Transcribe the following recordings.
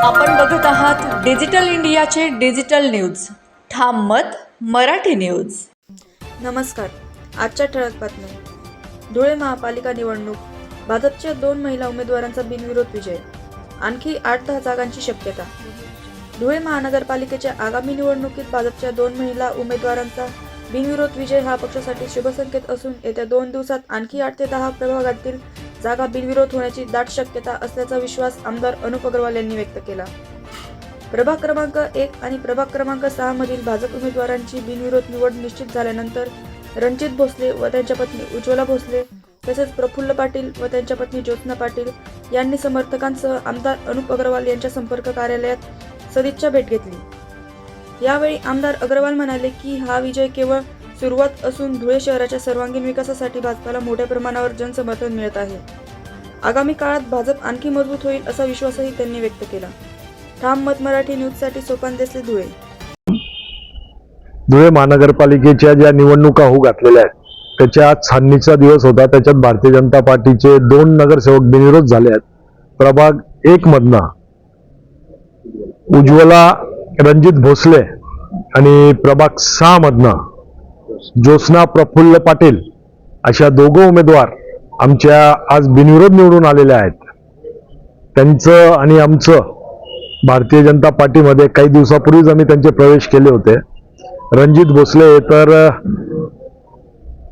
आपण बघत आहात डिजिटल इंडियाचे डिजिटल न्यूज. ठाम मत मराठी न्यूज. नमस्कार. आजच्या ठळक बातम्या. धुळे महापालिका निवडणूक. भाजपच्या 2 महिला उमेदवारांचा बिनविरोध विजय. आणखी 8-10 जागांची शक्यता. धुळे महानगरपालिकेच्या आगामी निवडणुकीत भाजपच्या 2 महिला उमेदवारांचा बिनविरोध विजय हा पक्षासाठी शुभसंकेत असून येत्या 2 दिवसात आणखी 8 ते 10 प्रभागातील जागा बिनविरोध होण्याची दाट शक्यता असल्याचा विश्वास आमदार अनुप अग्रवाल यांनी व्यक्त केला. प्रभाग क्रमांक 1 आणि प्रभाग क्रमांक 6 मधील भाजप उमेदवारांची बिनविरोध निवड निश्चित झाल्यानंतर रणजित भोसले व त्यांच्या पत्नी उज्ज्वला भोसले तसेच प्रफुल्ल पाटील व त्यांच्या पत्नी ज्योत्ना पाटील यांनी समर्थकांसह आमदार अनुप अग्रवाल यांच्या संपर्क कार्यालयात सदिच्छा भेट घेतली. यावेळी आमदार अग्रवाल म्हणाले की हा विजय केवळ सुरुवात असून धुळे शहराच्या सर्वांगीण विकासासाठी भाजपाला मोठ्या प्रमाणावर जनसमर्थन मिळत आहे. आगामी काळात भाजप आणखी मजबूत होईल असा विश्वासही त्यांनी व्यक्त केला. ठाम मत मराठी न्यूजसाठी सोपान देसले, धुळे. धुळे महानगरपालिकेच्या ज्या निवडणुका होऊ घातलेल्या आहेत त्याच्या छाननीचा दिवस होता. त्याच्यात भारतीय जनता पार्टीचे 2 नगरसेवक बिनविरोध झाले आहेत. प्रभाग 1 मधनं उज्ज्वला रणजित भोसले आणि प्रभाग 6 मधनं ज्योत्ना प्रफुल्ल पाटील अशा 2 उमेदवार आमच्या आज बिनविरोध निवडून आलेले आहेत. त्यांचं आणि आमचं भारतीय जनता पार्टीमध्ये काही दिवसापूर्वीच आम्ही त्यांचे प्रवेश केले होते. रणजित भोसले तर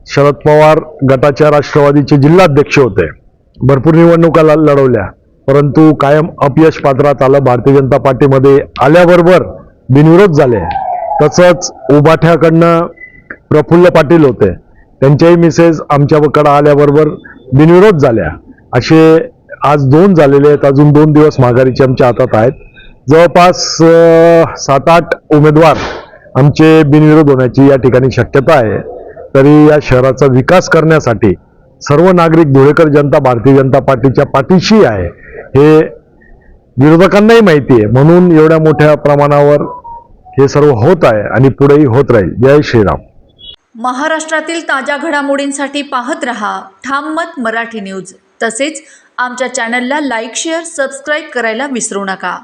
शरद पवार गटाच्या राष्ट्रवादीचे जिल्हाध्यक्ष होते. भरपूर निवडणुका लढवल्या परंतु कायम अपयश पात्रात आलं. भारतीय जनता पार्टीमध्ये आल्याबरोबर बिनविरोध झाले. तसंच उभाठ्याकडनं प्रफुल्ल पाटील होते, त्यांच्याही मिसेस आमच्याकडे आल्याबरोबर बिनविरोध झाल्या. असे आज 2 झालेले आहेत. अजून 2 दिवस माघारीचे आमच्या हातात आहेत. जवळपास 7-8 उमेदवार आमचे बिनविरोध होण्याची या ठिकाणी शक्यता आहे. तरी या शहराचा विकास करण्यासाठी सर्व नागरिक धुळेकर जनता भारतीय जनता पार्टीच्या पाठीशी आहे हे विरोधकांनाही माहिती आहे. म्हणून एवढ्या मोठ्या प्रमाणावर हे सर्व होत आहे आणि पुढेही होत राहील. जय श्रीराम. महाराष्ट्रातील ताज्या घडामोडींसाठी पाहत रहा ठाम मत मराठी न्यूज. तसेच आमच्या चॅनलला लाईक, शेअर, सबस्क्राईब करायला विसरू नका.